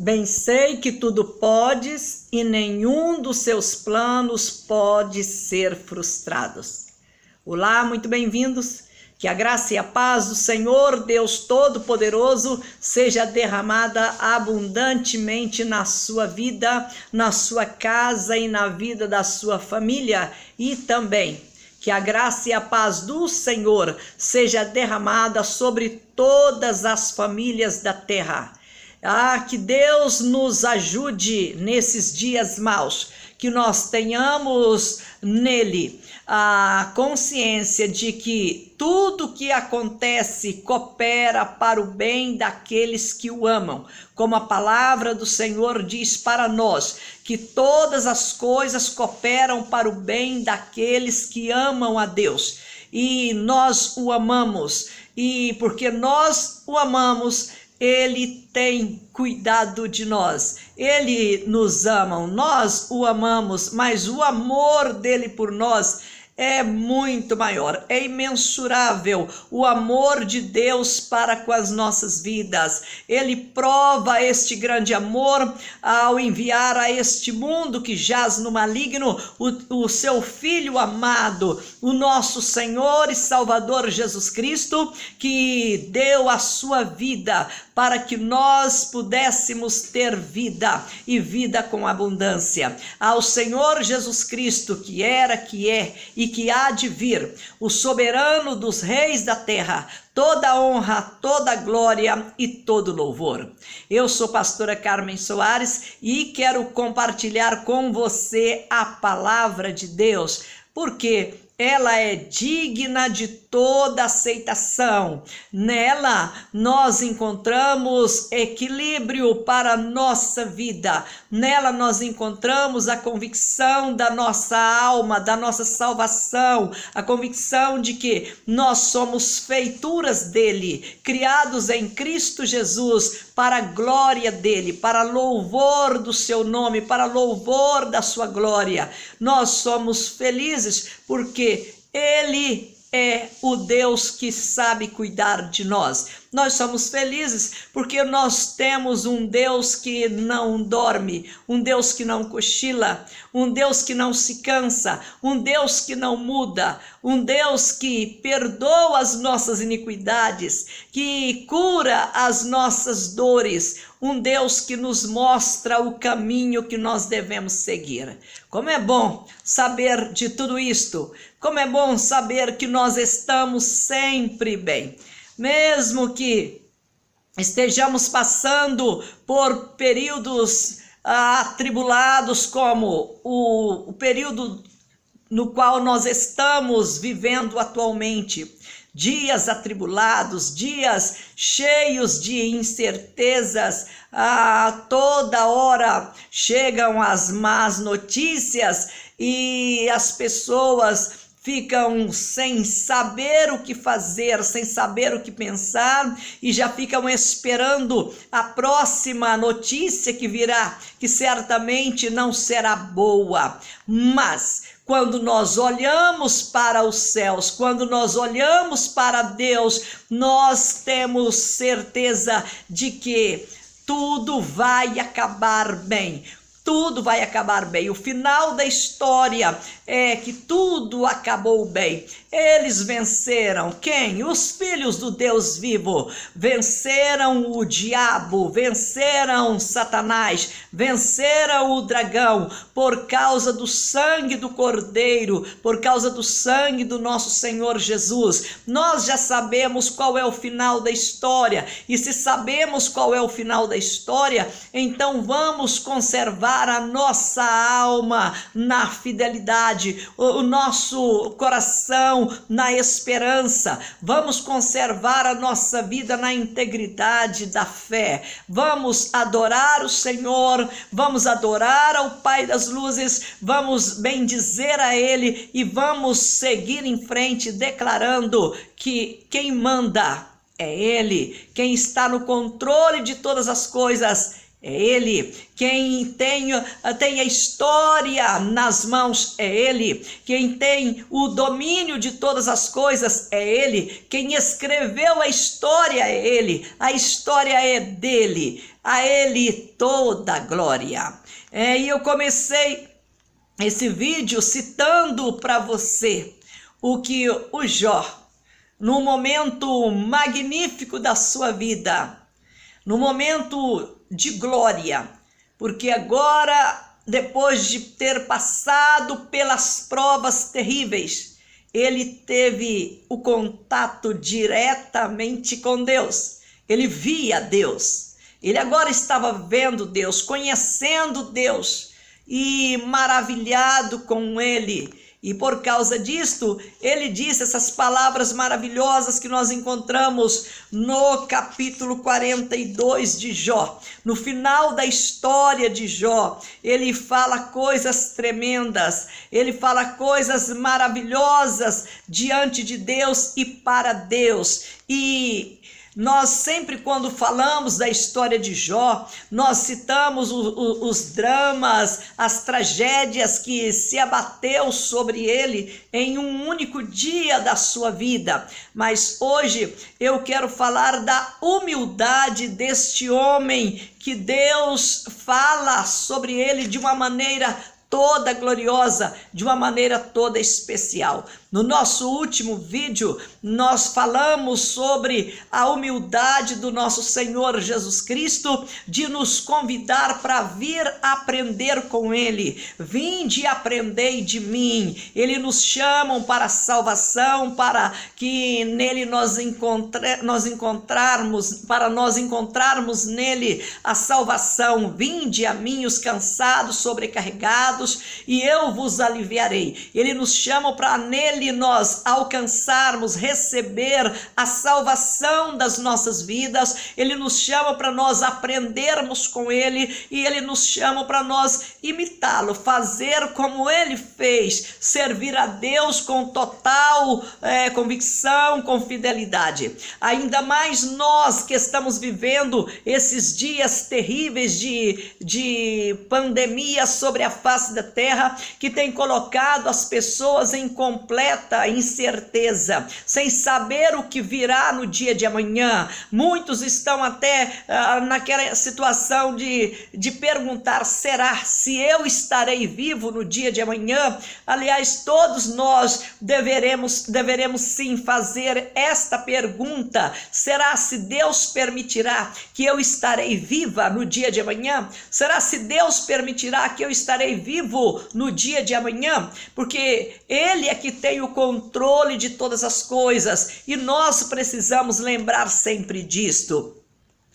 Bem sei que tudo podes e nenhum dos seus planos pode ser frustrado. Olá, muito bem-vindos. Que a graça e a paz do Senhor Deus Todo-Poderoso seja derramada abundantemente na sua vida, na sua casa e na vida da sua família, e também que a graça e a paz do Senhor seja derramada sobre todas as famílias da terra. Que Deus nos ajude nesses dias maus, que nós tenhamos nele a consciência de que tudo que acontece coopera para o bem daqueles que o amam, como a palavra do Senhor diz para nós, que todas as coisas cooperam para o bem daqueles que amam a Deus, e nós o amamos, e porque nós o amamos, Ele tem cuidado de nós, Ele nos ama, nós o amamos, mas o amor dele por nós é muito maior, é imensurável o amor de Deus para com as nossas vidas. Ele prova este grande amor ao enviar a este mundo que jaz no maligno o seu Filho amado, o nosso Senhor e Salvador Jesus Cristo, que deu a sua vida para que nós pudéssemos ter vida e vida com abundância. Ao Senhor Jesus Cristo, que era, que é e que há de vir, o soberano dos reis da terra, toda honra, toda glória e todo louvor. Eu sou pastora Carmen Soares e quero compartilhar com você a palavra de Deus, porque ela é digna de toda aceitação. Nela nós encontramos equilíbrio para a nossa vida. Nela nós encontramos a convicção da nossa alma, da nossa salvação, a convicção de que nós somos feituras dele, criados em Cristo Jesus, para a glória dele, para louvor do seu nome, para louvor da sua glória. Nós somos felizes porque Ele é o Deus que sabe cuidar de nós. Nós somos felizes porque nós temos um Deus que não dorme, um Deus que não cochila, um Deus que não se cansa, um Deus que não muda, um Deus que perdoa as nossas iniquidades, que cura as nossas dores, um Deus que nos mostra o caminho que nós devemos seguir. Como é bom saber de tudo isto, como é bom saber que nós estamos sempre bem. Mesmo que estejamos passando por períodos atribulados, como o período no qual nós estamos vivendo atualmente, dias atribulados, dias cheios de incertezas, toda hora chegam as más notícias e as pessoas ficam sem saber o que fazer, sem saber o que pensar, e já ficam esperando a próxima notícia que virá, que certamente não será boa. Mas quando nós olhamos para os céus, quando nós olhamos para Deus, nós temos certeza de que tudo vai acabar bem. Tudo vai acabar bem. O final da história é que tudo acabou bem. Eles venceram. Quem? Os filhos do Deus vivo. Venceram o diabo, venceram Satanás, venceram o dragão, por causa do sangue do Cordeiro, por causa do sangue do nosso Senhor Jesus. Nós já sabemos qual é o final da história, e se sabemos qual é o final da história, então vamos conservar a nossa alma na fidelidade, o nosso coração na esperança. Vamos conservar a nossa vida na integridade da fé. Vamos adorar o Senhor, vamos adorar ao Pai das luzes, vamos bendizer a Ele e vamos seguir em frente declarando que quem manda é Ele, quem está no controle de todas as coisas é Ele. Quem tem a história nas mãos é Ele. Quem tem o domínio de todas as coisas é Ele. Quem escreveu a história é Ele. A história é dele. A Ele toda a glória. E eu comecei esse vídeo citando para você o que o Jó, no momento magnífico da sua vida, no momento de glória, porque agora, depois de ter passado pelas provas terríveis, ele teve o contato diretamente com Deus. Ele via Deus. Ele agora estava vendo Deus, conhecendo Deus e maravilhado com Ele. E por causa disto, ele disse essas palavras maravilhosas que nós encontramos no capítulo 42 de Jó. No final da história de Jó, ele fala coisas tremendas, ele fala coisas maravilhosas diante de Deus e para Deus. E nós sempre, quando falamos da história de Jó, nós citamos os dramas, as tragédias que se abateu sobre ele em um único dia da sua vida. Mas hoje eu quero falar da humildade deste homem, que Deus fala sobre ele de uma maneira toda gloriosa, de uma maneira toda especial. No nosso último vídeo, nós falamos sobre a humildade do nosso Senhor Jesus Cristo, de nos convidar para vir aprender com Ele. Vinde e aprendei de mim. Ele nos chama para a salvação, para que nele nós encontrarmos nele a salvação. Vinde a mim os cansados, sobrecarregados, e eu vos aliviarei. Ele nos chama para nele nós alcançarmos, receber a salvação das nossas vidas. Ele nos chama para nós aprendermos com Ele, e Ele nos chama para nós imitá-lo, fazer como Ele fez, servir a Deus com total convicção, com fidelidade. Ainda mais nós que estamos vivendo esses dias terríveis de pandemia sobre a face da terra, que tem colocado as pessoas em completa incerteza, sem saber o que virá no dia de amanhã. Muitos estão até naquela situação de perguntar: será se eu estarei vivo no dia de amanhã? Aliás, todos nós deveremos sim fazer esta pergunta: será se Deus permitirá que eu estarei viva no dia de amanhã? Será se Deus permitirá que eu estarei vivo no dia de amanhã? Porque Ele é que tem o controle de todas as coisas, e nós precisamos lembrar sempre disto.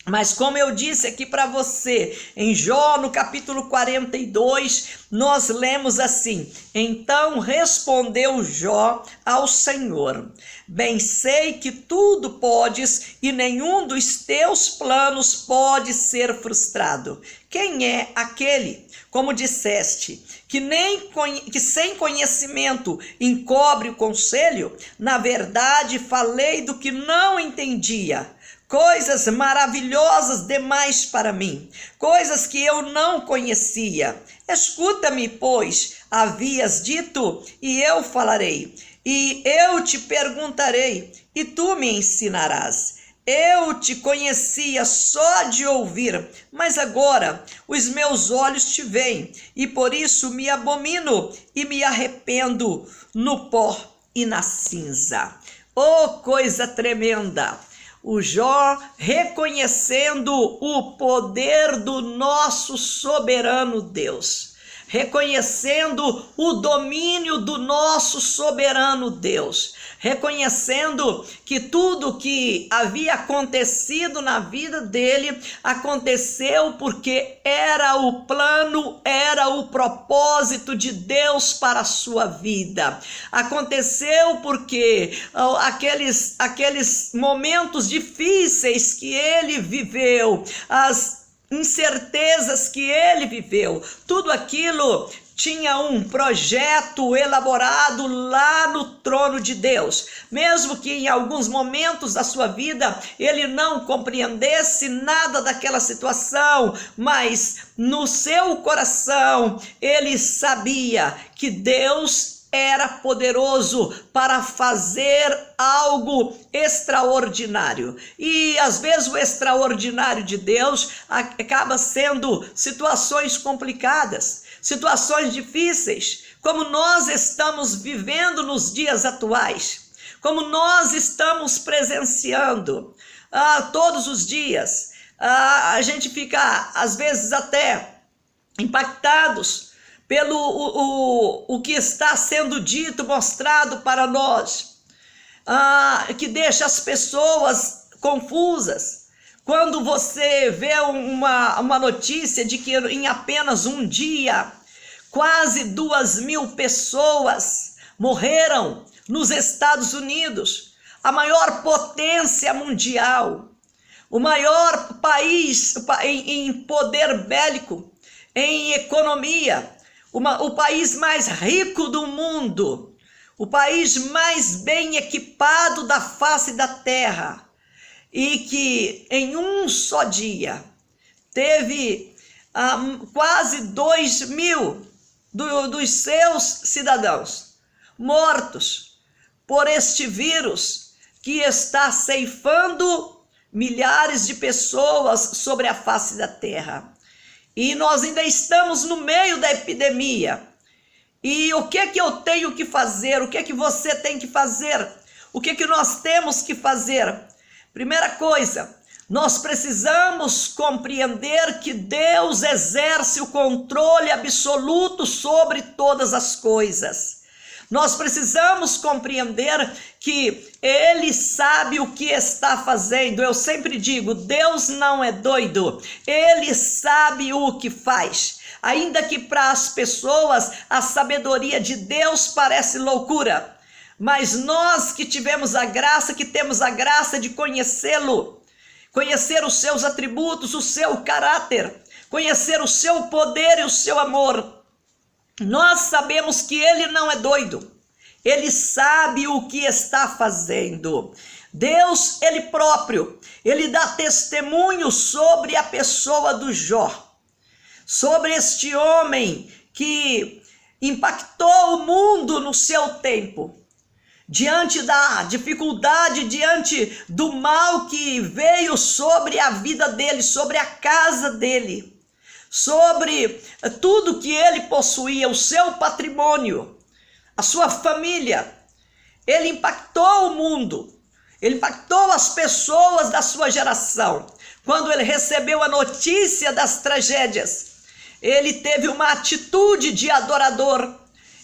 Mas como eu disse aqui para você, em Jó, no capítulo 42, nós lemos assim: então respondeu Jó ao Senhor: bem sei que tudo podes, e nenhum dos teus planos pode ser frustrado. Quem é aquele, como disseste, que sem conhecimento encobre o conselho? Na verdade, falei do que não entendia, coisas maravilhosas demais para mim, coisas que eu não conhecia. Escuta-me, pois, havias dito, e eu falarei, e eu te perguntarei, e tu me ensinarás. Eu te conhecia só de ouvir, mas agora os meus olhos te veem, e por isso me abomino e me arrependo no pó e na cinza. Oh, coisa tremenda! O Jó reconhecendo o poder do nosso soberano Deus, reconhecendo o domínio do nosso soberano Deus, reconhecendo que tudo que havia acontecido na vida dele aconteceu porque era o plano, era o propósito de Deus para a sua vida. Aconteceu porque aqueles momentos difíceis que ele viveu, as incertezas que ele viveu, tudo aquilo tinha um projeto elaborado lá no trono de Deus. Mesmo que em alguns momentos da sua vida ele não compreendesse nada daquela situação, mas no seu coração ele sabia que Deus era poderoso para fazer algo extraordinário. E às vezes o extraordinário de Deus acaba sendo situações complicadas, situações difíceis, como nós estamos vivendo nos dias atuais, como nós estamos presenciando todos os dias. A gente fica às vezes até impactados pelo o que está sendo dito, mostrado para nós, que deixa as pessoas confusas. Quando você vê uma notícia de que em apenas um dia, quase 2.000 pessoas morreram nos Estados Unidos, a maior potência mundial, o maior país em poder bélico, em economia, o país mais rico do mundo, o país mais bem equipado da face da terra, e que em um só dia teve quase 2.000 dos seus cidadãos mortos por este vírus que está ceifando milhares de pessoas sobre a face da terra. E nós ainda estamos no meio da epidemia. E o que é que eu tenho que fazer? O que é que você tem que fazer? O que é que nós temos que fazer? Primeira coisa, nós precisamos compreender que Deus exerce o controle absoluto sobre todas as coisas. Nós precisamos compreender que Ele sabe o que está fazendo. Eu sempre digo, Deus não é doido, Ele sabe o que faz. Ainda que para as pessoas a sabedoria de Deus parece loucura, mas nós que tivemos a graça, que temos a graça de conhecê-lo, conhecer os seus atributos, o seu caráter, conhecer o seu poder e o seu amor, nós sabemos que Ele não é doido, Ele sabe o que está fazendo. Deus, Ele próprio, Ele dá testemunho sobre a pessoa do Jó, sobre este homem que impactou o mundo no seu tempo, diante da dificuldade, diante do mal que veio sobre a vida dele, sobre a casa dele, sobre tudo que ele possuía, o seu patrimônio, a sua família. Ele impactou o mundo, ele impactou as pessoas da sua geração. Quando ele recebeu a notícia das tragédias, ele teve uma atitude de adorador.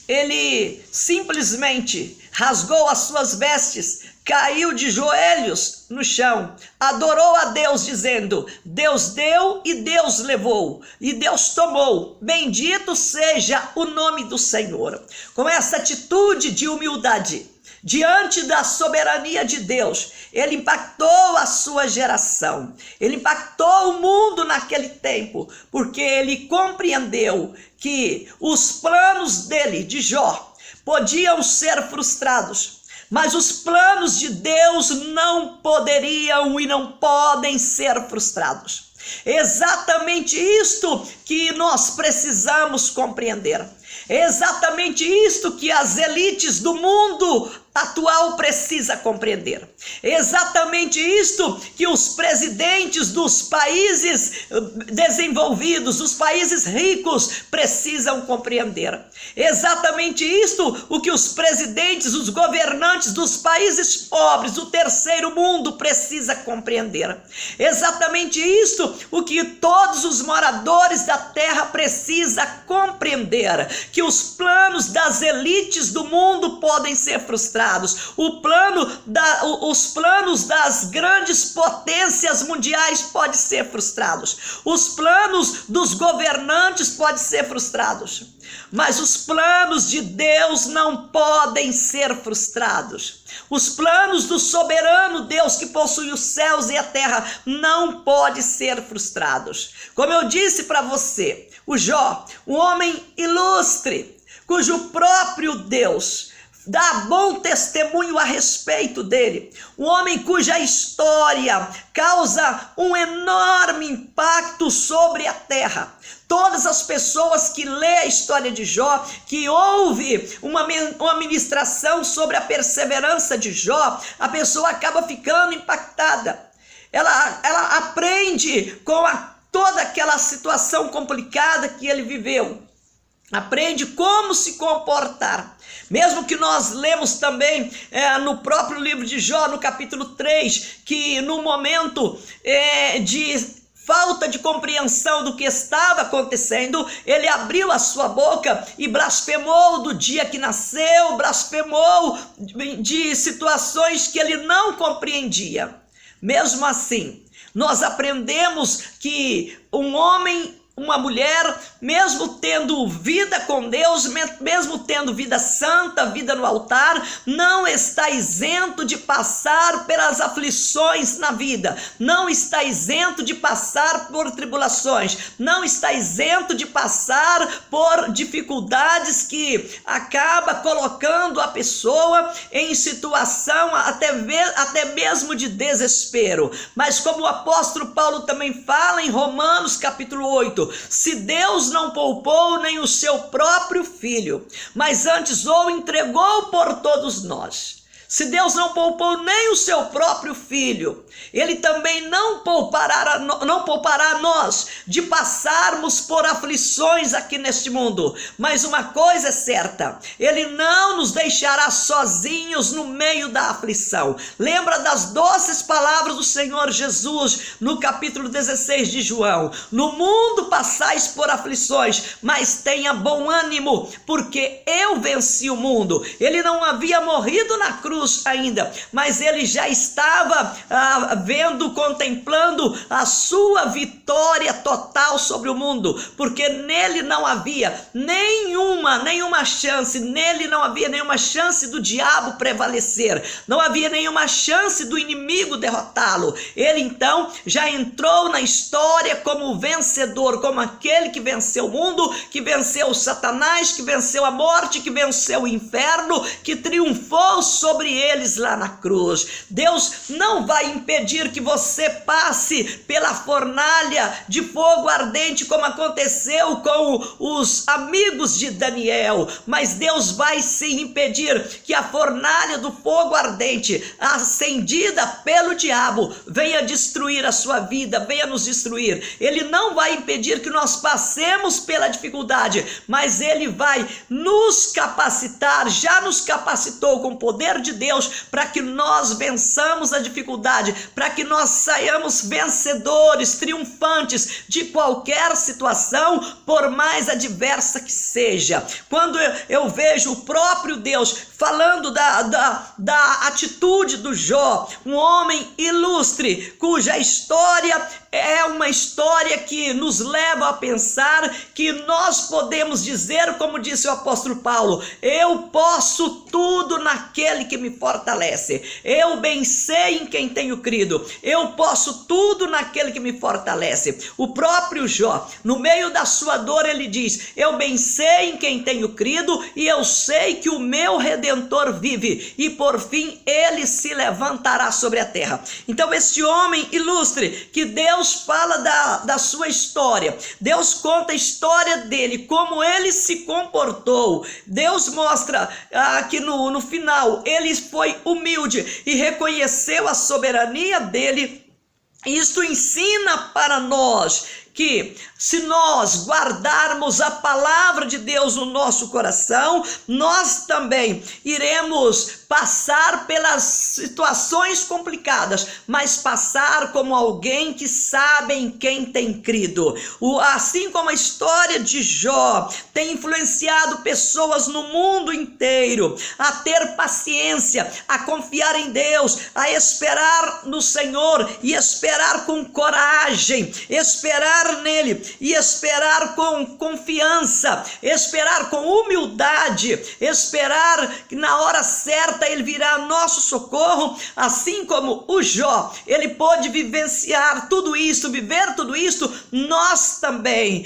Ele simplesmente rasgou as suas vestes, caiu de joelhos no chão, adorou a Deus dizendo: Deus deu e Deus levou, e Deus tomou, bendito seja o nome do Senhor. Com essa atitude de humildade, diante da soberania de Deus, ele impactou a sua geração, ele impactou o mundo naquele tempo, porque ele compreendeu que os planos dele, de Jó, podiam ser frustrados, mas os planos de Deus não poderiam e não podem ser frustrados. Exatamente isto que nós precisamos compreender. É exatamente isto que as elites do mundo atual precisam compreender. É exatamente isto que os presidentes dos países desenvolvidos, dos países ricos, precisam compreender. É exatamente isto o que os presidentes, os governantes dos países pobres, do terceiro mundo, precisam compreender. É exatamente isto o que todos os moradores da terra precisam compreender, que os planos das elites do mundo podem ser frustrados. Os planos das grandes potências mundiais podem ser frustrados. Os planos dos governantes podem ser frustrados. Mas os planos de Deus não podem ser frustrados. Os planos do soberano Deus que possui os céus e a terra não podem ser frustrados. Como eu disse para você, o Jó, um homem ilustre, cujo próprio Deus dá bom testemunho a respeito dele, um homem cuja história causa um enorme impacto sobre a terra. Todas as pessoas que lê a história de Jó, que ouve uma ministração sobre a perseverança de Jó, a pessoa acaba ficando impactada. Ela aprende com toda aquela situação complicada que ele viveu. Aprende como se comportar. Mesmo que nós lemos também no próprio livro de Jó, no capítulo 3, que no momento de falta de compreensão do que estava acontecendo, ele abriu a sua boca e blasfemou do dia que nasceu, blasfemou de situações que ele não compreendia. Mesmo assim, nós aprendemos que um homem, uma mulher, mesmo tendo vida com Deus, mesmo tendo vida santa, vida no altar, não está isento de passar pelas aflições na vida, não está isento de passar por tribulações, não está isento de passar por dificuldades que acaba colocando a pessoa em situação até mesmo de desespero. Mas como o apóstolo Paulo também fala em Romanos capítulo 8, se Deus não poupou nem o seu próprio filho, mas antes o entregou por todos nós. Se Deus não poupou nem o seu próprio filho, ele também não poupará nós de passarmos por aflições aqui neste mundo. Mas uma coisa é certa, ele não nos deixará sozinhos no meio da aflição. Lembra das doces palavras do Senhor Jesus no capítulo 16 de João: no mundo passais por aflições, mas tenha bom ânimo, porque eu venci o mundo. Ele não havia morrido na cruz ainda, mas ele já estava contemplando a sua vitória total sobre o mundo, porque nele não havia nenhuma chance, nele não havia nenhuma chance do diabo prevalecer, não havia nenhuma chance do inimigo derrotá-lo. Ele então já entrou na história como vencedor, como aquele que venceu o mundo, que venceu Satanás, que venceu a morte, que venceu o inferno, que triunfou sobre eles lá na cruz. Deus não vai impedir que você passe pela fornalha de fogo ardente, como aconteceu com os amigos de Daniel, mas Deus vai sim impedir que a fornalha do fogo ardente, acendida pelo diabo, venha destruir a sua vida, venha nos destruir. Ele não vai impedir que nós passemos pela dificuldade, mas ele vai nos capacitar, já nos capacitou com o poder de Deus para que nós vençamos a dificuldade, para que nós saiamos vencedores, triunfantes de qualquer situação, por mais adversa que seja. Quando eu vejo o próprio Deus falando da atitude do Jó, um homem ilustre, cuja história é uma história que nos leva a pensar que nós podemos dizer, como disse o apóstolo Paulo: eu posso tudo naquele que me fortalece. Eu bem sei em quem tenho crido. Eu posso tudo naquele que me fortalece. O próprio Jó, no meio da sua dor, ele diz: eu bem sei em quem tenho crido e eu sei que o meu Redentor vive e por fim ele se levantará sobre a terra. Então este homem ilustre, que Deus fala da sua história, Deus conta a história dele, como ele se comportou. Deus mostra que no final ele foi humilde e reconheceu a soberania dele. Isto ensina para nós que se nós guardarmos a palavra de Deus no nosso coração, nós também iremos passar pelas situações complicadas, mas passar como alguém que sabe em quem tem crido. Assim como a história de Jó tem influenciado pessoas no mundo inteiro a ter paciência, a confiar em Deus, a esperar no Senhor e esperar com coragem, esperar esperar nele e esperar com confiança, esperar com humildade, esperar que na hora certa ele virá a nosso socorro, assim como o Jó, ele pôde vivenciar tudo isso, viver tudo isso, nós também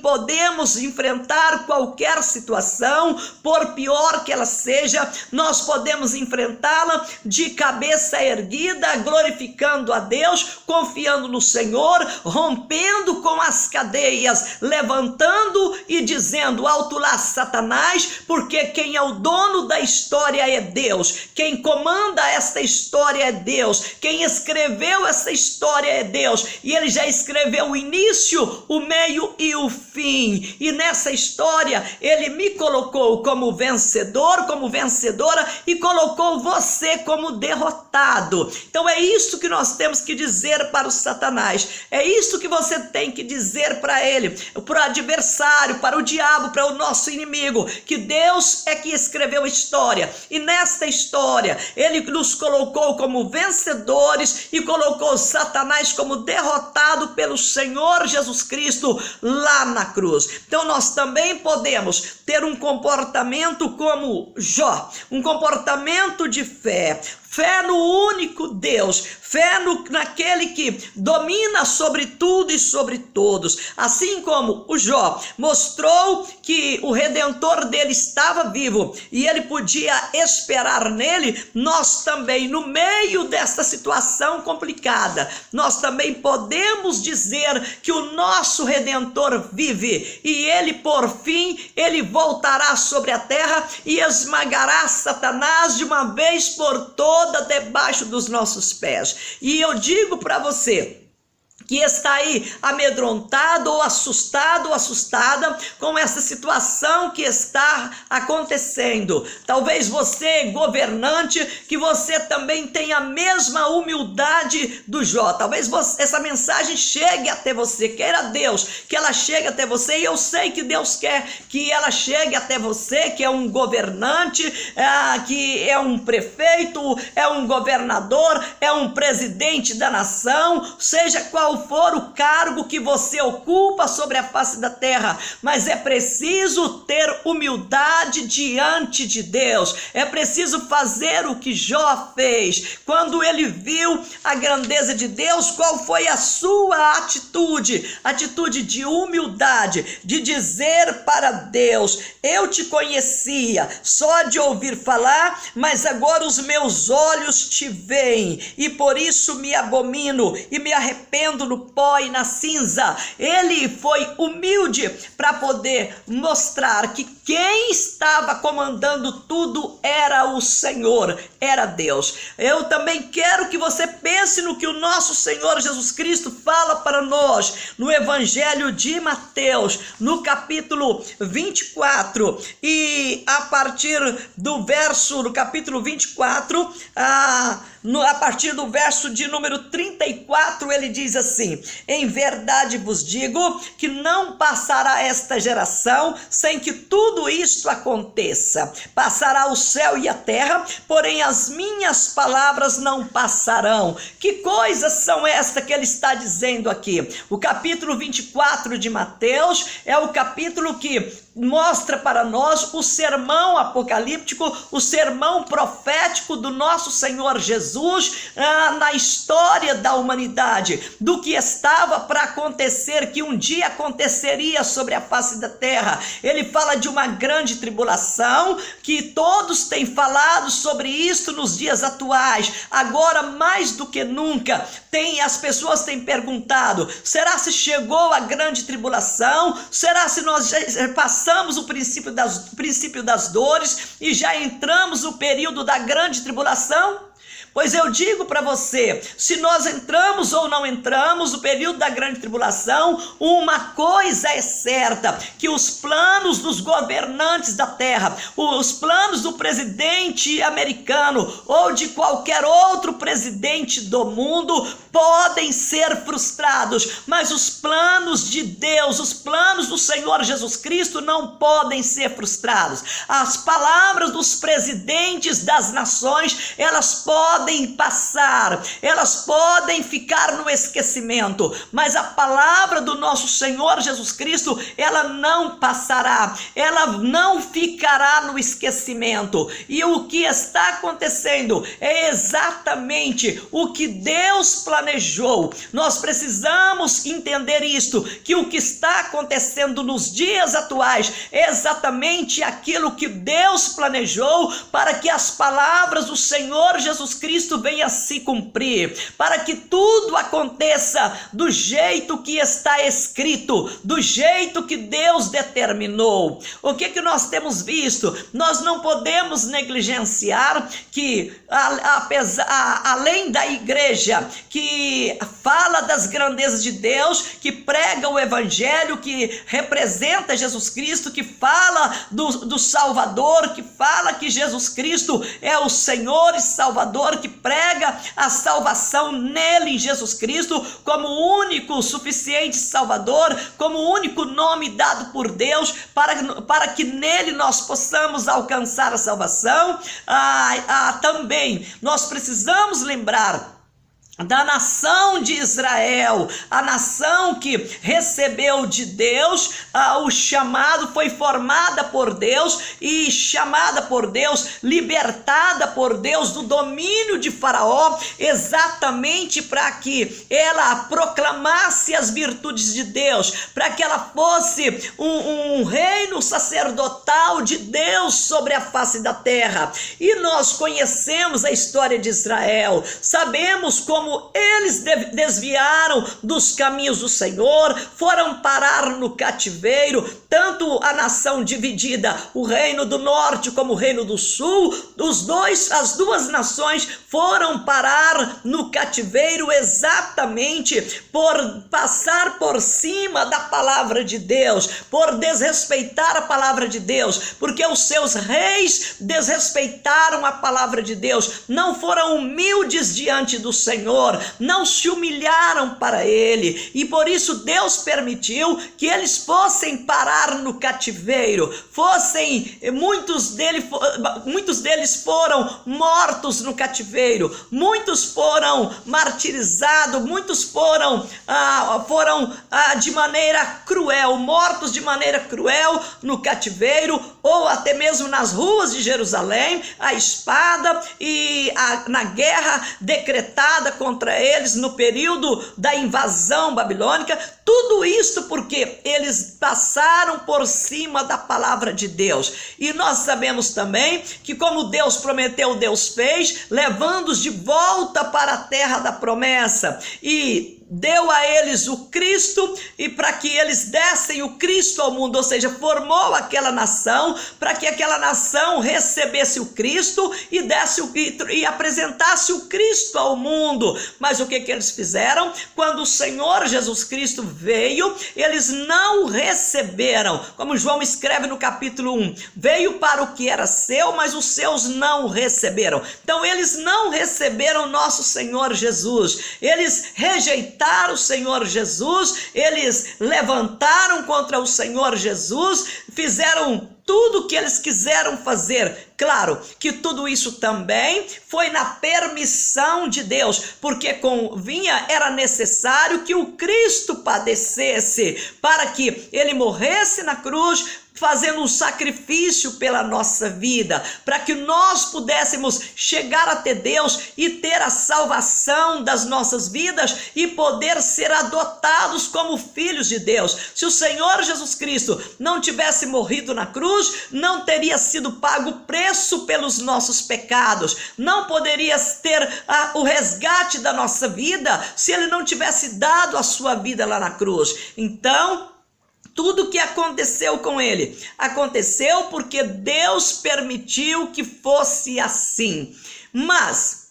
podemos enfrentar qualquer situação, por pior que ela seja, nós podemos enfrentá-la de cabeça erguida, glorificando a Deus, confiando no Senhor, rompendo com as cadeias, levantando e dizendo: alto lá, Satanás, porque quem é o dono da história é Deus, quem comanda esta história é Deus, quem escreveu essa história é Deus, e ele já escreveu o início, o meio e o fim, e nessa história ele me colocou como vencedor, como vencedora, e colocou você como derrotado. Então é isso que nós temos que dizer para o Satanás, é isso que você tem que dizer para ele, para o adversário, para o diabo, para o nosso inimigo, que Deus é que escreveu a história, e nesta história ele nos colocou como vencedores e colocou Satanás como derrotado pelo Senhor Jesus Cristo lá na cruz. Então nós também podemos ter um comportamento como Jó, um comportamento de fé, fé no único Deus, fé naquele que domina sobre tudo e sobre todos. Assim como o Jó mostrou que o Redentor dele estava vivo e ele podia esperar nele, nós também, no meio desta situação complicada, nós também podemos dizer que o nosso Redentor vive e ele, por fim, ele voltará sobre a terra e esmagará Satanás de uma vez por todas debaixo dos nossos pés. E eu digo para você que está aí amedrontado ou assustado ou assustada com essa situação que está acontecendo. Talvez você, governante, que você também tenha a mesma humildade do Jó. Talvez essa mensagem chegue até você, queira Deus que ela chegue até você, e eu sei que Deus quer que ela chegue até você, que é um governante, que é um prefeito, é um governador, é um presidente da nação, seja qual for o cargo que você ocupa sobre a face da terra, mas é preciso ter humildade diante de Deus, é preciso fazer o que Jó fez. Quando ele viu a grandeza de Deus, qual foi a sua atitude? Atitude de humildade, de dizer para Deus: eu te conhecia só de ouvir falar, mas agora os meus olhos te veem, e por isso me abomino e me arrependo no pó e na cinza. Ele foi humilde para poder mostrar que quem estava comandando tudo era o Senhor, era Deus. Eu também quero que você pense no que o nosso Senhor Jesus Cristo fala para nós no Evangelho de Mateus, no capítulo 24, e a partir do verso, no capítulo 24, a partir do verso de número 34, ele diz assim: em verdade vos digo que não passará esta geração sem que tudo isto aconteça. Passará o céu e a terra, porém as minhas palavras não passarão. Que coisas são estas que ele está dizendo aqui? O capítulo 24 de Mateus é o capítulo que mostra para nós o sermão apocalíptico, o sermão profético do nosso Senhor Jesus na história da humanidade, do que estava para acontecer, que um dia aconteceria sobre a face da terra. Ele fala de uma grande tribulação, que todos têm falado sobre isso nos dias atuais. Agora, mais do que nunca, as pessoas têm perguntado: será se chegou a grande tribulação? Será se nós já passamos o princípio das dores e já entramos no período da grande tribulação? Pois eu digo para você, se nós entramos ou não entramos no período da grande tribulação, uma coisa é certa: que os planos dos governantes da terra, os planos do presidente americano ou de qualquer outro presidente do mundo podem ser frustrados, mas os planos de Deus, os planos do Senhor Jesus Cristo não podem ser frustrados. As palavras dos presidentes das nações, elas podem podem passar, elas podem ficar no esquecimento, mas a palavra do nosso Senhor Jesus Cristo, ela não passará, ela não ficará no esquecimento. E o que está acontecendo é exatamente o que Deus planejou. Nós precisamos entender isto, que o que está acontecendo nos dias atuais é exatamente aquilo que Deus planejou para que as palavras do Senhor Jesus Cristo venham a se cumprir, para que tudo aconteça do jeito que está escrito, do jeito que Deus determinou. O que nós temos visto? Nós não podemos negligenciar que, além da igreja que fala das grandezas de Deus, que prega o evangelho, que representa Jesus Cristo, que fala do Salvador, que fala que Jesus Cristo é o Senhor e Salvador, que prega a salvação nele, em Jesus Cristo, como o único suficiente Salvador, como o único nome dado por Deus, para que nele nós possamos alcançar a salvação. Também nós precisamos lembrar da nação de Israel, a nação que recebeu de Deus o chamado, foi formada por Deus e chamada por Deus, libertada por Deus do domínio de Faraó, exatamente para que ela proclamasse as virtudes de Deus, para que ela fosse um reino sacerdotal de Deus sobre a face da terra. E nós conhecemos a história de Israel, sabemos como eles desviaram dos caminhos do Senhor, foram parar no cativeiro, tanto a nação dividida, o reino do norte como o reino do sul, as duas nações foram parar no cativeiro exatamente por passar por cima da palavra de Deus, por desrespeitar a palavra de Deus, porque os seus reis desrespeitaram a palavra de Deus, não foram humildes diante do Senhor, não se humilharam para ele, e por isso Deus permitiu que eles fossem parar no cativeiro, muitos deles foram mortos no cativeiro, muitos foram martirizados, muitos foram de maneira cruel, mortos de maneira cruel no cativeiro, ou até mesmo nas ruas de Jerusalém, a espada e na guerra decretada contra eles no período da invasão babilônica. Tudo isto porque eles passaram por cima da palavra de Deus. E nós sabemos também que, como Deus prometeu, Deus fez, levando-os de volta para a terra da promessa, e deu a eles o Cristo, e para que eles dessem o Cristo ao mundo, ou seja, formou aquela nação para que aquela nação recebesse o Cristo e apresentasse o Cristo ao mundo. Mas o que eles fizeram? Quando o Senhor Jesus Cristo veio, eles não receberam, como João escreve no capítulo 1, veio para o que era seu, mas os seus não o receberam. Então eles não receberam nosso Senhor Jesus, eles rejeitaram o Senhor Jesus, eles levantaram contra o Senhor Jesus, fizeram tudo o que eles quiseram fazer. Claro que tudo isso também foi na permissão de Deus, porque era necessário que o Cristo padecesse, para que ele morresse na cruz, fazendo um sacrifício pela nossa vida, para que nós pudéssemos chegar até Deus e ter a salvação das nossas vidas e poder ser adotados como filhos de Deus. Se o Senhor Jesus Cristo não tivesse morrido na cruz, não teria sido pago o preço pelos nossos pecados, não poderia ter o resgate da nossa vida se ele não tivesse dado a sua vida lá na cruz. Então, tudo que aconteceu com ele, aconteceu porque Deus permitiu que fosse assim. Mas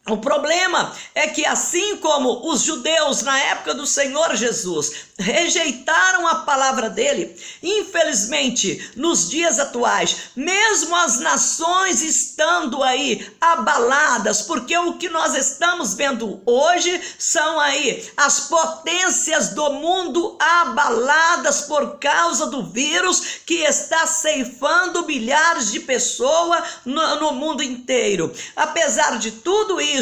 O problema é que, assim como os judeus na época do Senhor Jesus rejeitaram a palavra dele, infelizmente, nos dias atuais, mesmo as nações estando aí abaladas, porque o que nós estamos vendo hoje são aí as potências do mundo abaladas por causa do vírus que está ceifando milhares de pessoas no mundo inteiro. Apesar de tudo isso,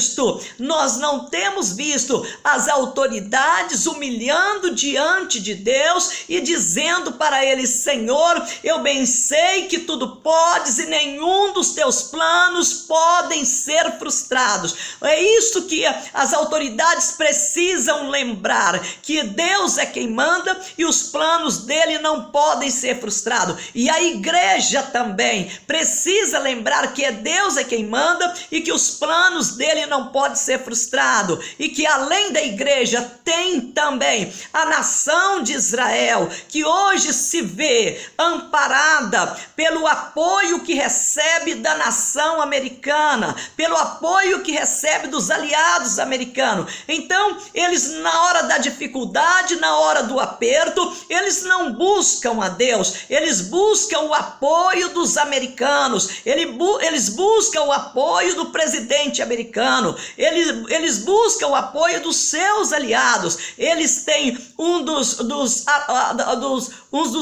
nós não temos visto as autoridades humilhando diante de Deus e dizendo para ele: Senhor, eu bem sei que tudo podes e nenhum dos teus planos podem ser frustrados. É isso que as autoridades precisam lembrar, que Deus é quem manda e os planos dele não podem ser frustrados. E a igreja também precisa lembrar que Deus é quem manda e que os planos dele não pode ser frustrado, e que além da igreja tem também a nação de Israel, que hoje se vê amparada pelo apoio que recebe da nação americana, pelo apoio que recebe dos aliados americanos. Então, eles na hora da dificuldade, na hora do aperto, eles não buscam a Deus, eles buscam o apoio dos americanos, eles buscam o apoio do presidente americano, eles buscam o apoio dos seus aliados. Eles têm um dos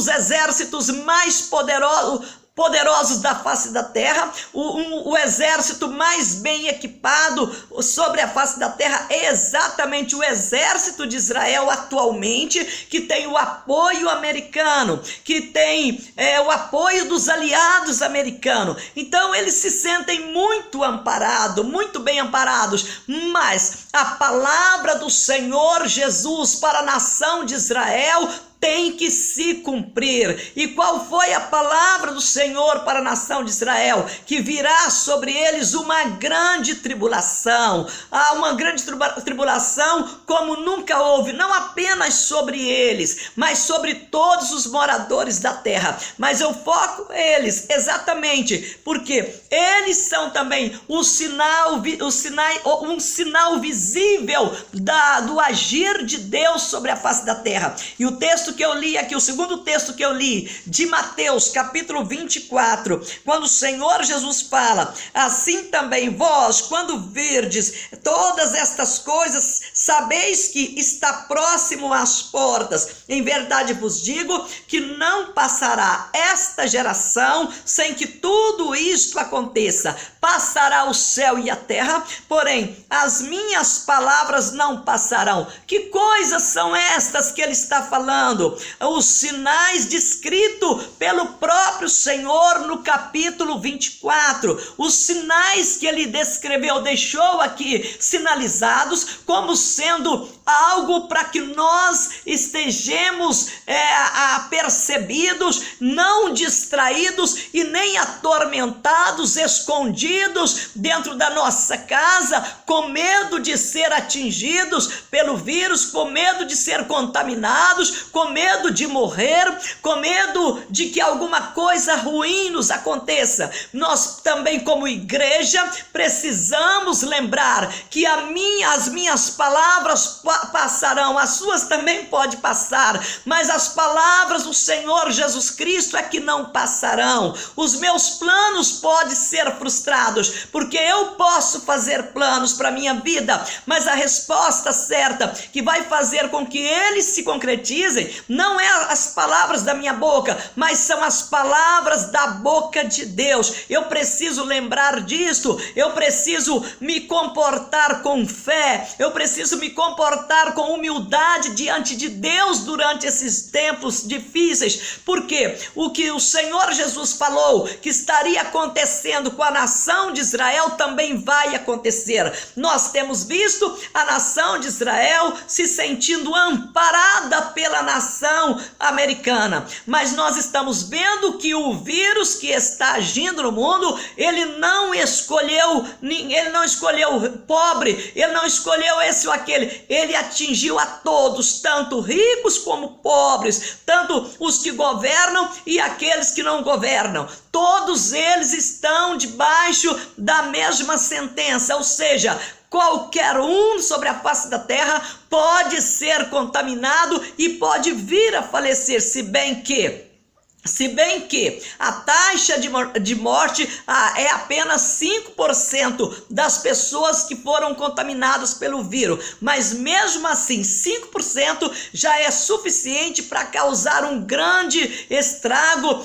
exércitos mais poderosos da face da terra, o exército mais bem equipado sobre a face da terra é exatamente o exército de Israel atualmente, que tem o apoio americano, que tem o apoio dos aliados americanos. Então eles se sentem muito amparados, muito bem amparados, mas a palavra do Senhor Jesus para a nação de Israel tem que se cumprir. E qual foi a palavra do Senhor para a nação de Israel? Que virá sobre eles uma grande tribulação. Uma grande tribulação como nunca houve, não apenas sobre eles, mas sobre todos os moradores da terra. Mas eu foco eles exatamente porque eles são também um sinal visível do agir de Deus sobre a face da terra. E o texto que eu li aqui, o segundo texto que eu li, de Mateus, capítulo 24, quando o Senhor Jesus fala: assim também vós, quando virdes todas estas coisas, sabeis que está próximo às portas. Em verdade vos digo que não passará esta geração sem que tudo isto aconteça. Passará o céu e a terra, porém as minhas palavras não passarão. Que coisas são estas que ele está falando? Os sinais descritos pelo próprio Senhor no capítulo 24, os sinais que ele descreveu, deixou aqui sinalizados como sendo algo para que nós estejamos apercebidos, não distraídos e nem atormentados, escondidos dentro da nossa casa, com medo de ser atingidos pelo vírus, com medo de ser contaminados, com medo de morrer, com medo de que alguma coisa ruim nos aconteça. Nós também, como igreja, precisamos lembrar que as minhas palavras passarão, as suas também pode passar, mas as palavras do Senhor Jesus Cristo é que não passarão. Os meus planos podem ser frustrados, porque eu posso fazer planos para minha vida, mas a resposta certa que vai fazer com que eles se concretizem não é as palavras da minha boca, mas são as palavras da boca de Deus. Eu preciso lembrar disto, eu preciso me comportar com fé, eu preciso me comportar com humildade diante de Deus durante esses tempos difíceis, porque o que o Senhor Jesus falou que estaria acontecendo com a nação de Israel também vai acontecer. Nós temos visto a nação de Israel se sentindo amparada pela nação americana, mas nós estamos vendo que o vírus que está agindo no mundo, ele não escolheu pobre, ele não escolheu esse ou ele atingiu a todos, tanto ricos como pobres, tanto os que governam e aqueles que não governam. Todos eles estão debaixo da mesma sentença, ou seja, qualquer um sobre a face da terra pode ser contaminado e pode vir a falecer, se bem que a taxa de morte é apenas 5% das pessoas que foram contaminadas pelo vírus, mas mesmo assim 5% já é suficiente para causar um grande estrago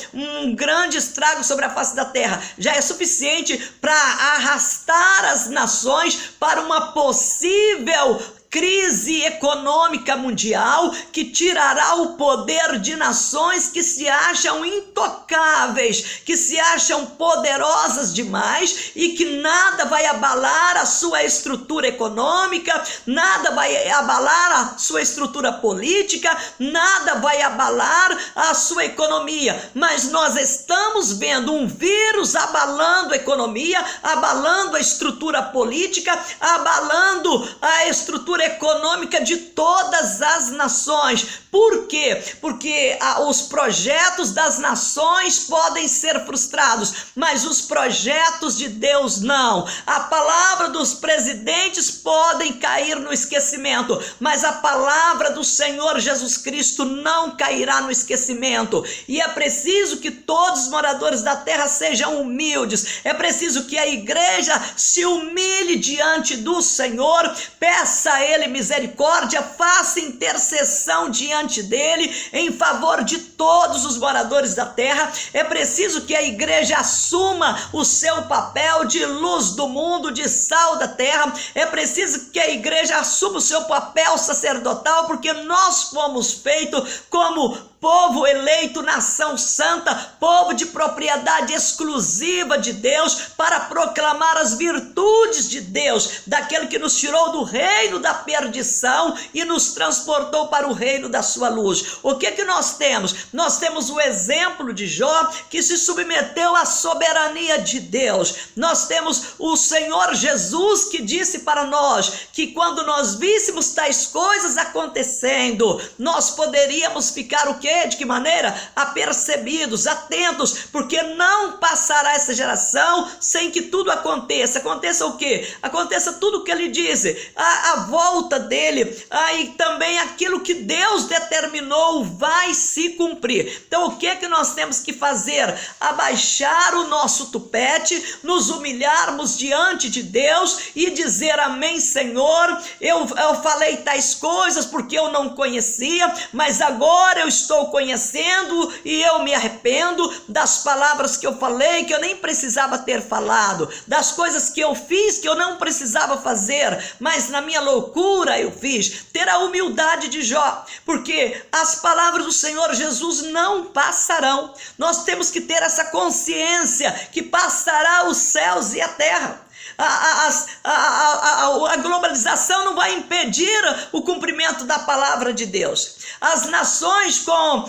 sobre a face da terra, já é suficiente para arrastar as nações para uma possível crise econômica mundial que tirará o poder de nações que se acham intocáveis, que se acham poderosas demais e que nada vai abalar a sua estrutura econômica, nada vai abalar a sua estrutura política, nada vai abalar a sua economia. Mas nós estamos vendo um vírus abalando a economia, abalando a estrutura política, abalando a estrutura econômica de todas as nações. Por quê? Porque os projetos das nações podem ser frustrados, mas os projetos de Deus não. A palavra dos presidentes podem cair no esquecimento, mas a palavra do Senhor Jesus Cristo não cairá no esquecimento. E é preciso que todos os moradores da terra sejam humildes. É preciso que a igreja se humilhe diante do Senhor, peça a Ele misericórdia, faça intercessão diante dele em favor de todos os moradores da terra. É preciso que a igreja assuma o seu papel de luz do mundo, de sal da terra. É preciso que a igreja assuma o seu papel sacerdotal, porque nós fomos feitos como povo eleito, nação santa, povo de propriedade exclusiva de Deus, para proclamar as virtudes de Deus, daquele que nos tirou do reino da perdição e nos transportou para o reino da sua luz. O que nós temos? Nós temos o exemplo de Jó, que se submeteu à soberania de Deus. Nós temos o Senhor Jesus, que disse para nós que quando nós víssemos tais coisas acontecendo, nós poderíamos ficar o quê? De que maneira? Apercebidos, atentos, porque não passará essa geração sem que tudo aconteça. Aconteça o quê? Aconteça tudo o que ele disse, a volta dele, e também aquilo que Deus determinou vai se cumprir. Então o que nós temos que fazer? Abaixar o nosso tupete, nos humilharmos diante de Deus e dizer: amém, Senhor, eu falei tais coisas porque eu não conhecia, mas agora eu estou conhecendo e eu me arrependo das palavras que eu falei, que eu nem precisava ter falado, das coisas que eu fiz que eu não precisava fazer, mas na minha loucura eu fiz. Ter a humildade de Jó, porque as palavras do Senhor Jesus não passarão. Nós temos que ter essa consciência que passará os céus e a terra. A globalização não vai impedir o cumprimento da palavra de Deus. As nações, com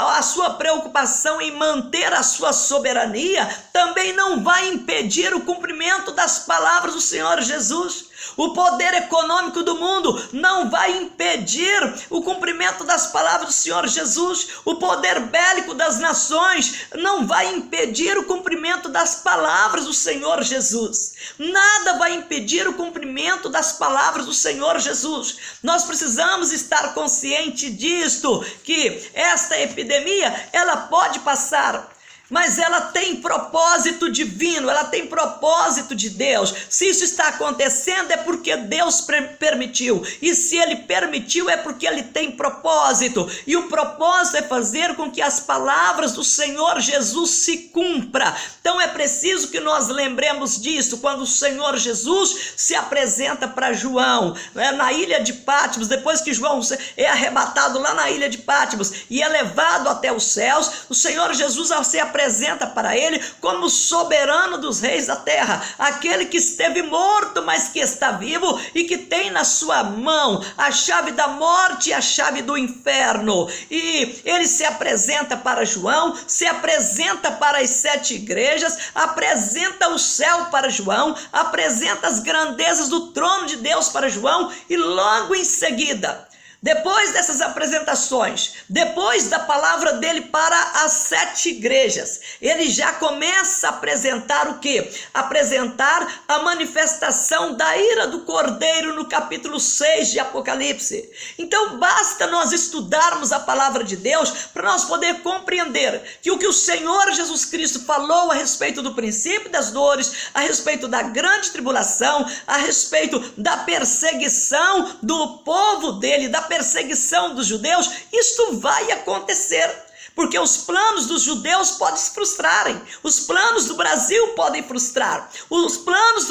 a sua preocupação em manter a sua soberania, também não vai impedir o cumprimento das palavras do Senhor Jesus. O poder econômico do mundo não vai impedir o cumprimento das palavras do Senhor Jesus. O poder bélico das nações não vai impedir o cumprimento das palavras do Senhor Jesus. Nada vai impedir o cumprimento das palavras do Senhor Jesus. Nós precisamos estar conscientes disto, que esta epidemia, ela pode passar, mas ela tem propósito divino, ela tem propósito de Deus. Se isso está acontecendo é porque Deus permitiu, e se Ele permitiu é porque Ele tem propósito, e o propósito é fazer com que as palavras do Senhor Jesus se cumpra. Então é preciso que nós lembremos disso, quando o Senhor Jesus se apresenta para João, na ilha de Patmos, depois que João é arrebatado lá na ilha de Patmos e é levado até os céus, o Senhor Jesus, ao se apresentar apresenta para ele como soberano dos reis da terra, aquele que esteve morto, mas que está vivo e que tem na sua mão a chave da morte e a chave do inferno. E ele se apresenta para João, se apresenta para as 7 igrejas, apresenta o céu para João, apresenta as grandezas do trono de Deus para João, e logo em seguida, depois dessas apresentações, depois da palavra dele para as 7 igrejas, ele já começa a apresentar o quê? Apresentar a manifestação da ira do Cordeiro no capítulo 6 de Apocalipse. Então basta nós estudarmos a palavra de Deus para nós poder compreender que o que o Senhor Jesus Cristo falou a respeito do princípio das dores, a respeito da grande tribulação, a respeito da perseguição do povo dele, da perseguição dos judeus, isto vai acontecer. Porque os planos dos judeus podem se frustrarem, os planos do Brasil podem frustrar, os planos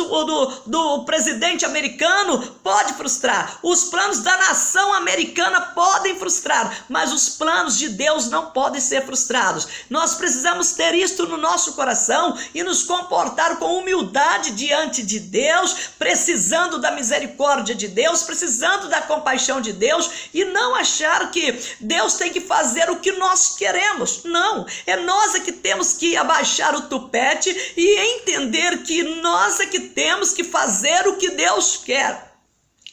do presidente americano podem frustrar, os planos da nação americana podem frustrar, mas os planos de Deus não podem ser frustrados. Nós precisamos ter isto no nosso coração e nos comportar com humildade diante de Deus, precisando da misericórdia de Deus, precisando da compaixão de Deus, e não achar que Deus tem que fazer o que nós queremos. Não, é nós é que temos que abaixar o tupete e entender que nós é que temos que fazer o que Deus quer.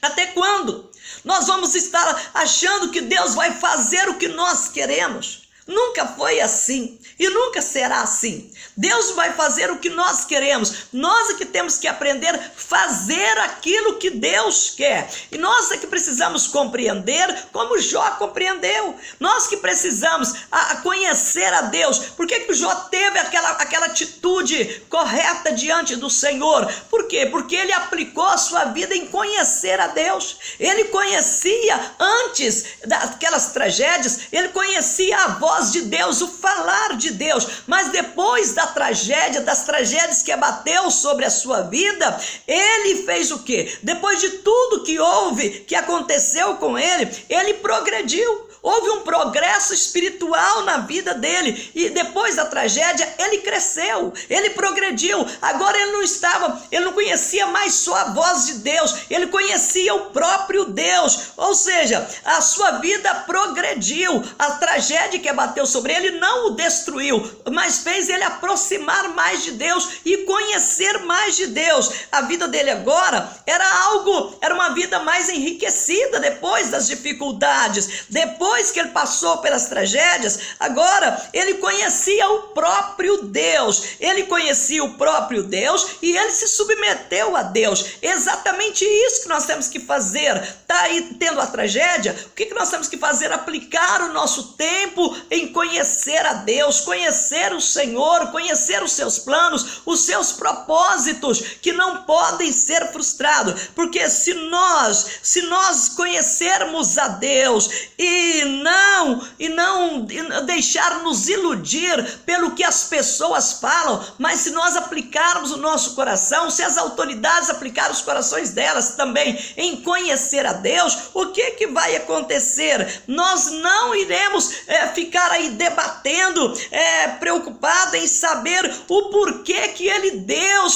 Até quando nós vamos estar achando que Deus vai fazer o que nós queremos? Nunca foi assim e nunca será assim. Deus vai fazer o que nós queremos. Nós é que temos que aprender a fazer aquilo que Deus quer. E nós é que precisamos compreender como Jó compreendeu. Nós que precisamos conhecer a Deus. Por que que Jó teve aquela atitude correta diante do Senhor? Por quê? Porque ele aplicou a sua vida em conhecer a Deus. Ele conhecia antes daquelas tragédias, ele conhecia a voz de Deus, o falar de Deus, mas depois das tragédias que abateu sobre a sua vida, ele fez o quê? Depois de tudo que houve, que aconteceu com ele progrediu. Houve um progresso espiritual na vida dele, e depois da tragédia ele cresceu, ele progrediu. Agora ele não conhecia mais só a voz de Deus, ele conhecia o próprio Deus, ou seja, a sua vida progrediu. A tragédia que abateu sobre ele não o destruiu, mas fez ele aproximar mais de Deus e conhecer mais de Deus. A vida dele agora era uma vida mais enriquecida depois das dificuldades, depois que ele passou pelas tragédias. Agora ele conhecia o próprio Deus, e ele se submeteu a Deus. Exatamente isso que nós temos que fazer. Está aí tendo a tragédia, o que nós temos que fazer? Aplicar o nosso tempo em conhecer a Deus, conhecer o Senhor, conhecer os seus planos, os seus propósitos, que não podem ser frustrados. Porque se nós conhecermos a Deus e não deixar nos iludir pelo que as pessoas falam, mas se nós aplicarmos o nosso coração, se as autoridades aplicarem os corações delas também em conhecer a Deus, o que vai acontecer? Nós não iremos ficar aí debatendo, preocupado em saber o porquê que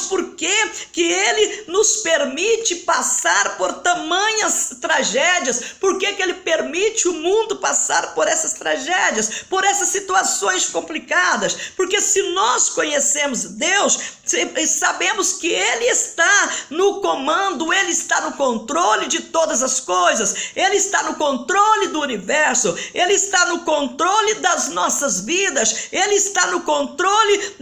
porquê que ele nos permite passar por tamanhas tragédias, porquê que ele permite o mundo passar por essas tragédias, por essas situações complicadas. Porque se nós conhecemos Deus, sabemos que Ele está no comando, Ele está no controle de todas as coisas, Ele está no controle do universo, Ele está no controle das nossas vidas, Ele está no controle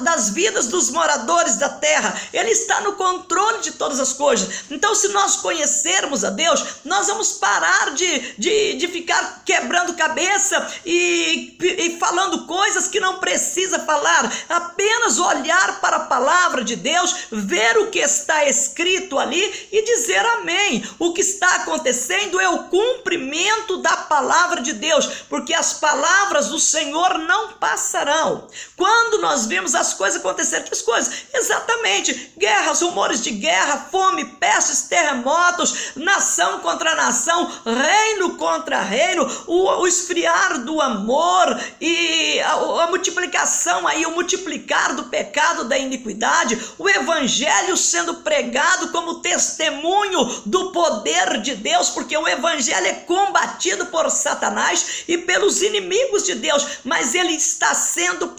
das vidas dos moradores da terra, Ele está no controle de todas as coisas. Então, se nós conhecermos a Deus, nós vamos parar de ficar quebrando cabeça e falando coisas que não precisa falar, apenas olhar para a palavra de Deus, ver o que está escrito ali e dizer amém. O que está acontecendo é o cumprimento da palavra de Deus, porque as palavras do Senhor não passarão. Quando nós vimos as coisas acontecerem, que coisas? Exatamente, guerras, rumores de guerra, fome, pestes, terremotos, nação contra nação, reino contra reino, reino, o esfriar do amor e a multiplicação aí, o multiplicar do pecado, da iniquidade, o evangelho sendo pregado como testemunho do poder de Deus, porque o evangelho é combatido por Satanás e pelos inimigos de Deus, mas ele está sendo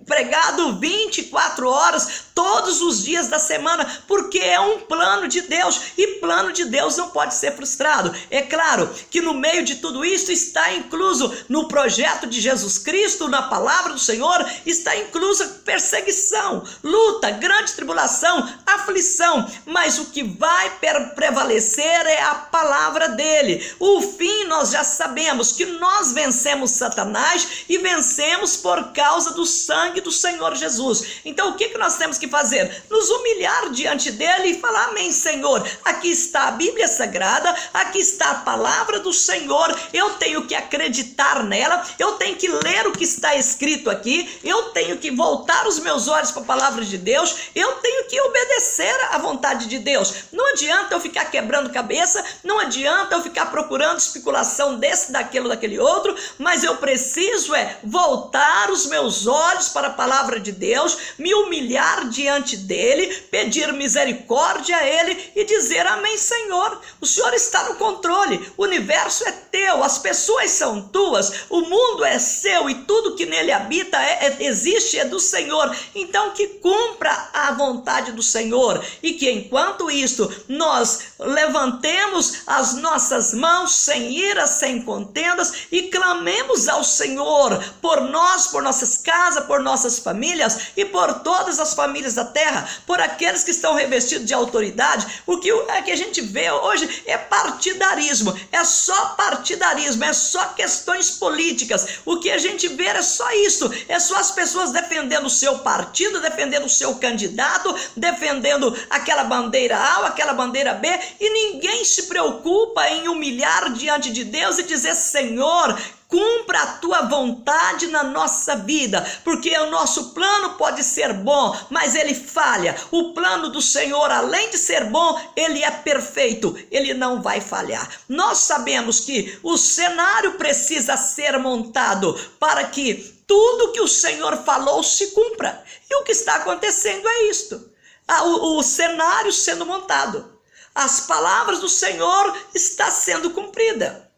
pregado 24 horas, todos os dias da semana, porque é um plano de Deus, e plano de Deus não pode ser frustrado. É claro que no meio de tudo isso está incluso no projeto de Jesus Cristo, na palavra do Senhor, está inclusa perseguição, luta, grande tribulação, aflição, mas o que vai prevalecer é a palavra dele. O fim nós já sabemos, que nós vencemos Satanás e vencemos por causa do sangue do Senhor Jesus. Então o que nós temos que fazer? Nos humilhar diante dele e falar: amém, Senhor, aqui está a Bíblia Sagrada, aqui está a palavra do Senhor, eu tenho que acreditar nela, eu tenho que ler o que está escrito aqui, eu tenho que voltar os meus olhos para a palavra de Deus, eu tenho que obedecer à vontade de Deus. Não adianta eu ficar quebrando cabeça, não adianta eu ficar procurando especulação desse, daquele, daquele outro, mas eu preciso voltar os meus olhos para a palavra de Deus, me humilhar diante dele, pedir misericórdia a ele e dizer: amém, Senhor, o Senhor está no controle, o universo é teu, as pessoas são tuas, o mundo é seu e tudo que nele habita existe, é do Senhor. Então que cumpra a vontade do Senhor, e que enquanto isto nós levantemos as nossas mãos sem ira, sem contendas, e clamemos ao Senhor por nós, por nossas casas, por nossas famílias e por todas as famílias da terra, por aqueles que estão revestidos de autoridade. O que a gente vê hoje é partidarismo, é só partidarismo, é só questões políticas. O que a gente vê é só isso, é só as pessoas defendendo o seu partido, defendendo o seu candidato, defendendo aquela bandeira A ou aquela bandeira B, e ninguém se preocupa em humilhar diante de Deus e dizer: Senhor, cumpra a tua vontade na nossa vida, porque o nosso plano pode ser bom, mas ele falha. O plano do Senhor, além de ser bom, ele é perfeito, ele não vai falhar. Nós sabemos que o cenário precisa ser montado para que tudo que o Senhor falou se cumpra, e o que está acontecendo é isto: o cenário sendo montado, as palavras do Senhor está sendo cumprida.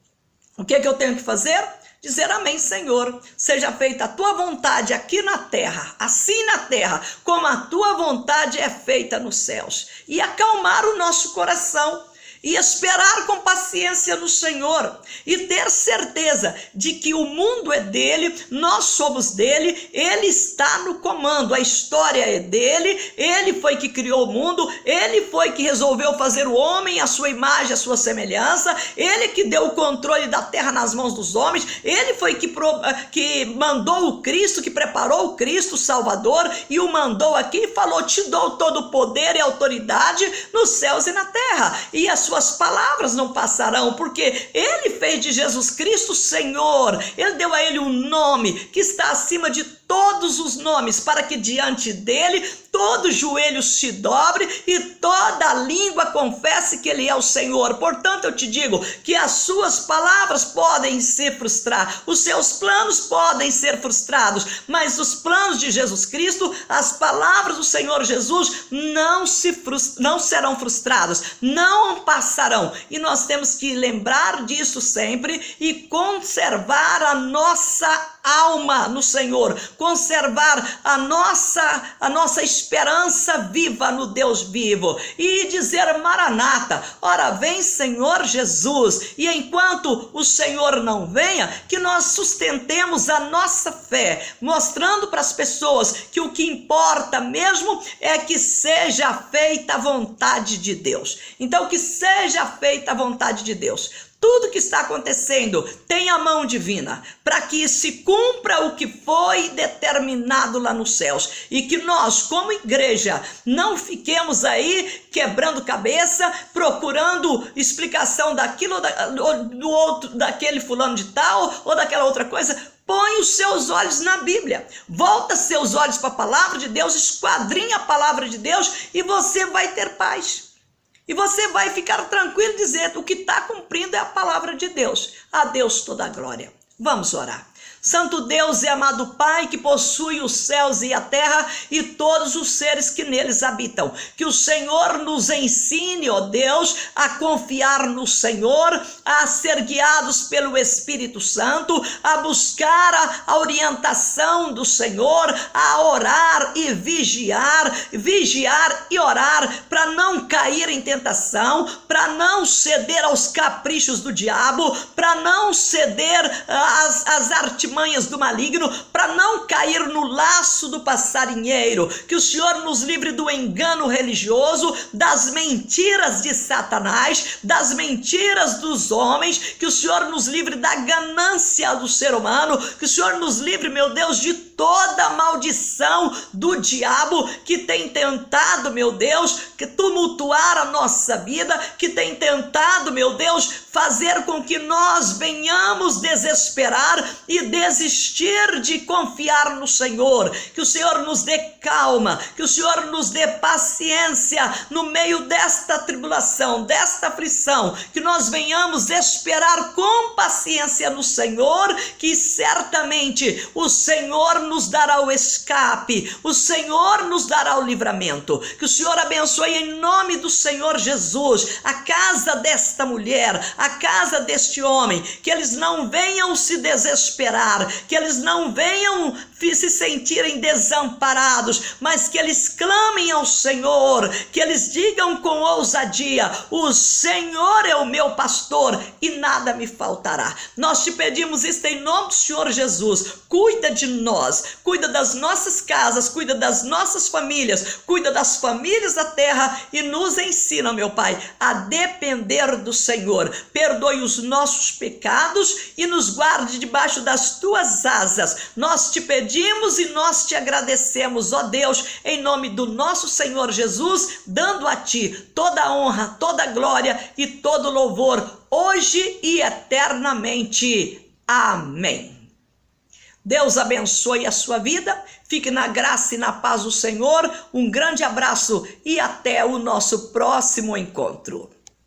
O que eu tenho que fazer? Dizer: amém, Senhor, seja feita a tua vontade aqui na terra, assim na terra, como a tua vontade é feita nos céus. E acalmar o nosso coração, e esperar com paciência no Senhor, e ter certeza de que o mundo é dele, nós somos dele, ele está no comando, a história é dele, ele foi que criou o mundo, ele foi que resolveu fazer o homem à sua imagem, à sua semelhança, ele que deu o controle da terra nas mãos dos homens, ele foi que mandou o Cristo, que preparou o Cristo, o Salvador, e o mandou aqui e falou: te dou todo o poder e autoridade nos céus e na terra, e as suas palavras não passarão, porque ele fez de Jesus Cristo Senhor, ele deu a ele um nome que está acima de todos os nomes, para que diante dele todo joelho se dobre e toda língua confesse que ele é o Senhor. Portanto, eu te digo que as suas palavras podem se frustrar, os seus planos podem ser frustrados, mas os planos de Jesus Cristo, as palavras do Senhor Jesus não serão frustradas, não passarão. E nós temos que lembrar disso sempre e conservar a nossa alma no Senhor, conservar a nossa esperança viva no Deus vivo, e dizer: Maranata, ora vem Senhor Jesus. E enquanto o Senhor não venha, que nós sustentemos a nossa fé, mostrando para as pessoas que o que importa mesmo é que seja feita a vontade de Deus. Então, que seja feita a vontade de Deus. Tudo que está acontecendo tem a mão divina, para que se cumpra o que foi determinado lá nos céus, e que nós, como igreja, não fiquemos aí quebrando cabeça, procurando explicação daquilo ou do outro, daquele fulano de tal, ou daquela outra coisa. Põe os seus olhos na Bíblia, volta seus olhos para a palavra de Deus, esquadrinha a palavra de Deus, e você vai ter paz. E você vai ficar tranquilo dizendo: o que está cumprindo é a palavra de Deus. A Deus toda a glória. Vamos orar. Santo Deus e amado Pai, que possui os céus e a terra e todos os seres que neles habitam, que o Senhor nos ensine, ó Deus, a confiar no Senhor, a ser guiados pelo Espírito Santo, a buscar a orientação do Senhor, a orar e vigiar e orar, para não cair em tentação, para não ceder aos caprichos do diabo, para não ceder às artimanhas do maligno, para não cair no laço do passarinheiro. Que o Senhor nos livre do engano religioso, das mentiras de Satanás, das mentiras dos homens, que o Senhor nos livre da ganância do ser humano, que o Senhor nos livre, meu Deus, de toda a maldição do diabo que tem tentado, meu Deus, que tumultuar a nossa vida, que tem tentado, meu Deus, fazer com que nós venhamos desesperar e desistir de confiar no Senhor. Que o Senhor nos dê calma, que o Senhor nos dê paciência no meio desta tribulação, desta aflição, que nós venhamos esperar com paciência no Senhor, que certamente o Senhor nos dará o escape, o Senhor nos dará o livramento. Que o Senhor abençoe em nome do Senhor Jesus a casa desta mulher, a casa deste homem, que eles não venham se desesperar, que eles não venham se sentirem desamparados, mas que eles clamem ao Senhor, que eles digam com ousadia: o Senhor é o meu pastor e nada me faltará. Nós te pedimos isto em nome do Senhor Jesus. Cuida de nós, cuida das nossas casas, cuida das nossas famílias, cuida das famílias da terra e nos ensina, meu Pai, a depender do Senhor. Perdoe os nossos pecados e nos guarde debaixo das tuas asas. Nós te pedimos e nós te agradecemos, ó Deus, em nome do nosso Senhor Jesus, dando a ti toda a honra, toda a glória e todo louvor, hoje e eternamente. Amém. Deus abençoe a sua vida, fique na graça e na paz do Senhor. Um grande abraço e até o nosso próximo encontro.